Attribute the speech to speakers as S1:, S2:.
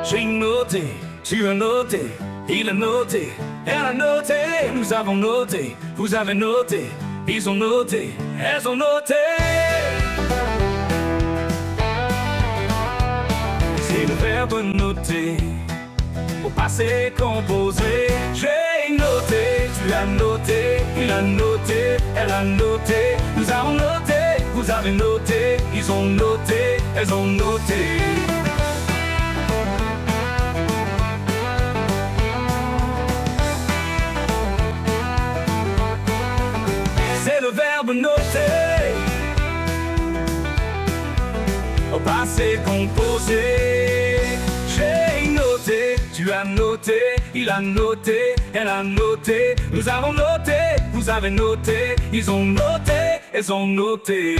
S1: J'ai noté, tu as noté, il a noté, elle a noté, nous avons noté, vous avez noté, ils ont noté, elles ont noté. C'est le verbe noter, au passé composé. J'ai noté, tu as noté, il a noté, elle a noté, nous avons noté, vous avez noté, ils ont noté, elles ont noté. C'est le verbe noter, au passé composé. J'ai noté, tu as noté, il a noté, elle a noté, nous avons noté, vous avez noté, ils ont noté, elles ont noté.